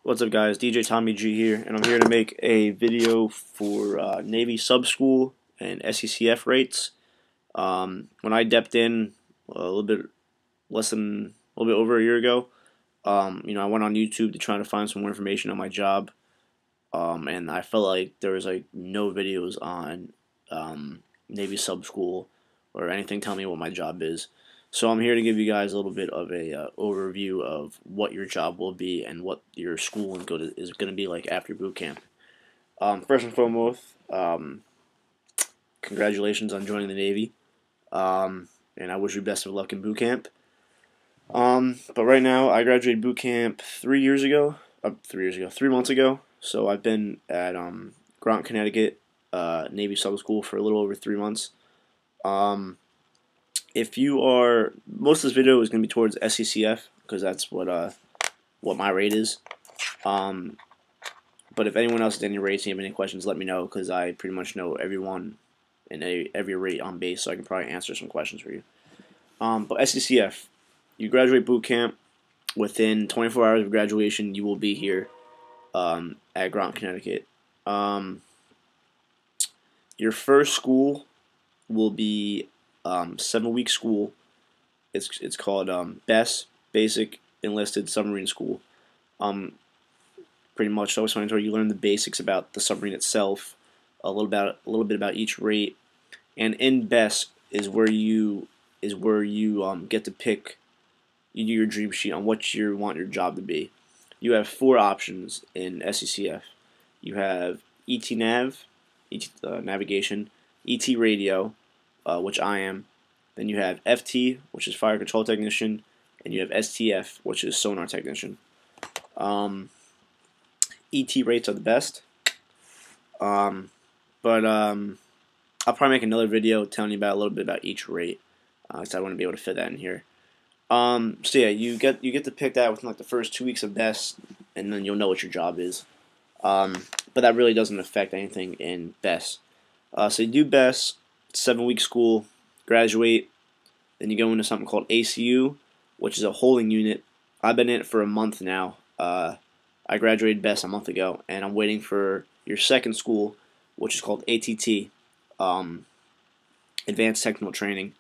What's up, guys? DJ Tommy G here, and I'm here to make a video for Navy sub school and secf rates. When I depped in a little bit over a year ago, I went on YouTube to try to find some more information on my job, and I felt like there was no videos on Navy sub school or anything telling me what my job is. So I'm here to give you guys a little bit of a overview of what your job will be and what your school is going to be like after boot camp. First and foremost, congratulations on joining the Navy, and I wish you best of luck in boot camp. But right now, I graduated boot camp 3 months ago. So I've been at Grant, Connecticut, Navy sub school for a little over 3 months. If you are, most of this video is going to be towards secf because that's what my rate is. But if anyone else has any rates and you have any questions, let me know, because I pretty much know everyone and every rate on base, so I can probably answer some questions for you. But secf, you graduate boot camp. Within 24 hours of graduation, you will be here at Grant, Connecticut. Your first school will be 7-week school. It's called BES, Basic Enlisted Submarine School. Pretty much, always where you learn the basics about the submarine itself, a little bit about each rate, and in BES is where you get to pick. You do your dream sheet on what you want your job to be. You have 4 options in secf. You have ET navigation, ET radio, which I am. Then you have FT, which is fire control technician, and you have STF, which is sonar technician. ET rates are the best. I'll probably make another video telling you about a little bit about each rate, because I want to be able to fit that in here. So yeah, you get to pick that within like the first 2 weeks of BES, and then you'll know what your job is. But that really doesn't affect anything in BES. So you do BES, 7-week school, graduate, then you go into something called ACU, which is a holding unit. I've been in it for a month now. I graduated BES a month ago, and I'm waiting for your second school, which is called ATT, Advanced Technical Training.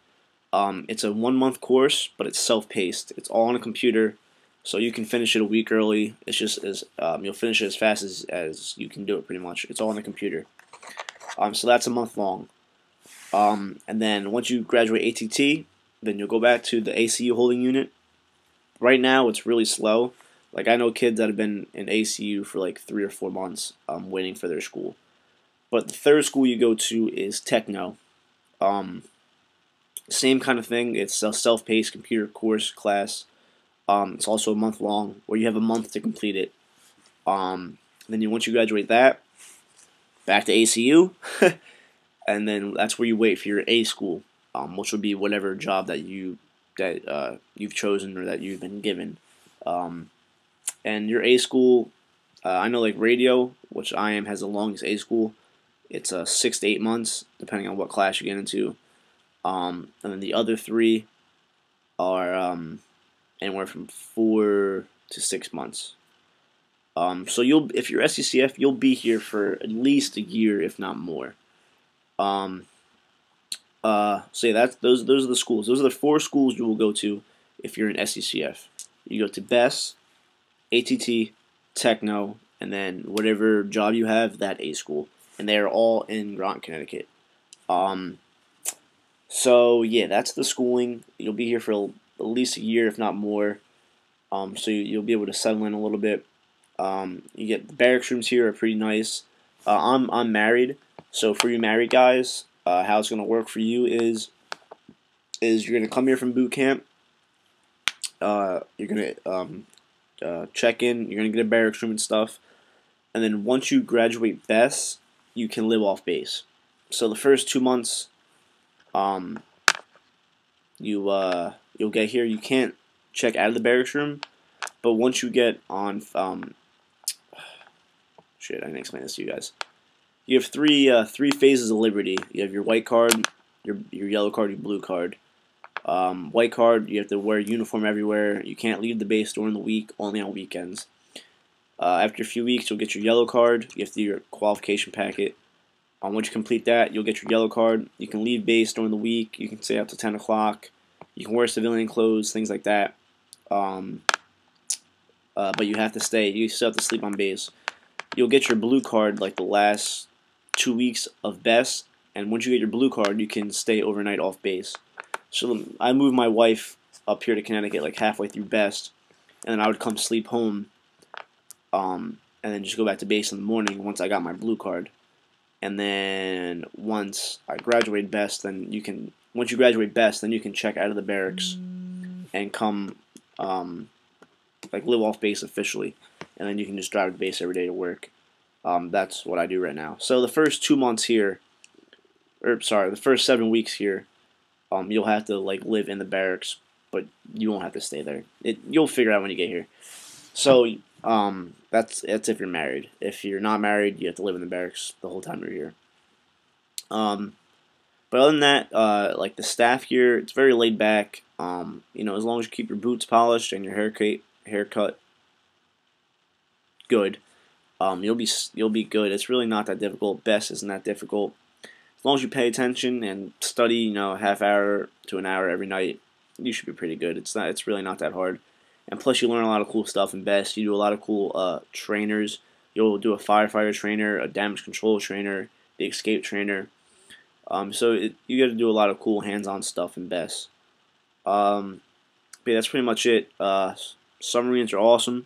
It's a 1-month course, but it's self-paced. It's all on a computer, so you can finish it a week early. It's just you'll finish it as fast as you can do it, pretty much. It's all on the computer. So that's a month long. And then once you graduate ATT, then you'll go back to the ACU holding unit. Right now, it's really slow. Like, I know kids that have been in ACU for like 3 or 4 months waiting for their school. But the third school you go to is Techno. Same kind of thing. It's a self-paced computer course class. It's also a month long, where you have a month to complete it. Then once you graduate that, back to ACU, and then that's where you wait for your A school, which would be whatever job that you've chosen or that you've been given. And your A school, I know like radio, which I am, has the longest A school. It's 6 to 8 months, depending on what class you get into. And then the other 3 are anywhere from 4 to 6 months. So if you're secf, you'll be here for at least a year, if not more. So yeah, those are the schools. Those are the 4 schools you will go to if you're in secf. You go to BES, ATT, Techno, and then whatever job you have, that A school, and they are all in Grant, Connecticut. So yeah, that's the schooling. You'll be here for at least a year, if not more. So you'll be able to settle in a little bit. You get the barracks rooms here are pretty nice. I'm married, so for you married guys, how it's gonna work for you is you're gonna come here from boot camp. You're gonna check in. You're gonna get a barracks room and stuff, and then once you graduate BES, you can live off base. So the first 2 months, you'll get here. You can't check out of the barracks room, but once you get on, shit, I didn't explain this to you guys. You have three phases of liberty. You have your white card, your yellow card, your blue card. White card, you have to wear a uniform everywhere. You can't leave the base during the week, only on weekends. After a few weeks, you'll get your yellow card. You have to do your qualification packet. Once you complete that, you'll get your yellow card. You can leave base during the week. You can stay up to 10 o'clock. You can wear civilian clothes, things like that. But you have to stay. You still have to sleep on base. You'll get your blue card like the last 2 weeks of best. And once you get your blue card, you can stay overnight off base. So I moved my wife up here to Connecticut like halfway through best. And then I would come sleep home. And then just go back to base in the morning once I got my blue card. And then once I graduate best, then you can. Once you graduate best, then you can check out of the barracks and come, like live off base officially, and then you can just drive to base every day to work. That's what I do right now. So the first 2 months here, or sorry, the first 7 weeks here, you'll have to like live in the barracks, but you won't have to stay there. You'll figure out when you get here. So that's if you're married. If you're not married, you have to live in the barracks the whole time you're here. But other than that, like the staff here, it's very laid back. You know, as long as you keep your boots polished and your haircut good, you'll be good. It's really not that difficult. Best isn't that difficult. As long as you pay attention and study, you know, a half hour to an hour every night, you should be pretty good. It's really not that hard. And plus, you learn a lot of cool stuff in best. You do a lot of cool trainers. You'll do a firefighter trainer, a damage control trainer, the escape trainer. You got to do a lot of cool hands-on stuff in best. But yeah, that's pretty much it. Submarines are awesome.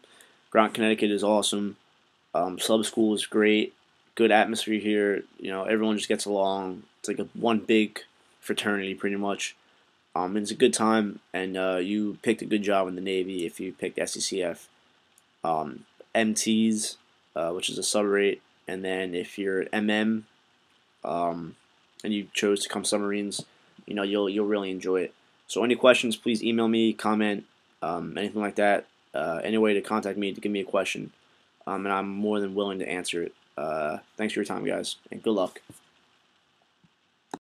Ground Connecticut is awesome. Sub school is great. Good atmosphere here. You know, everyone just gets along. It's like one big fraternity, pretty much. It's a good time, and you picked a good job in the Navy if you picked secf. MTs, which is a sub rate, and then if you're MM, and you chose to come submarines, you know you'll really enjoy it. So any questions, please email me, comment, anything like that. Any way to contact me to give me a question, and I'm more than willing to answer it. Thanks for your time, guys, and good luck.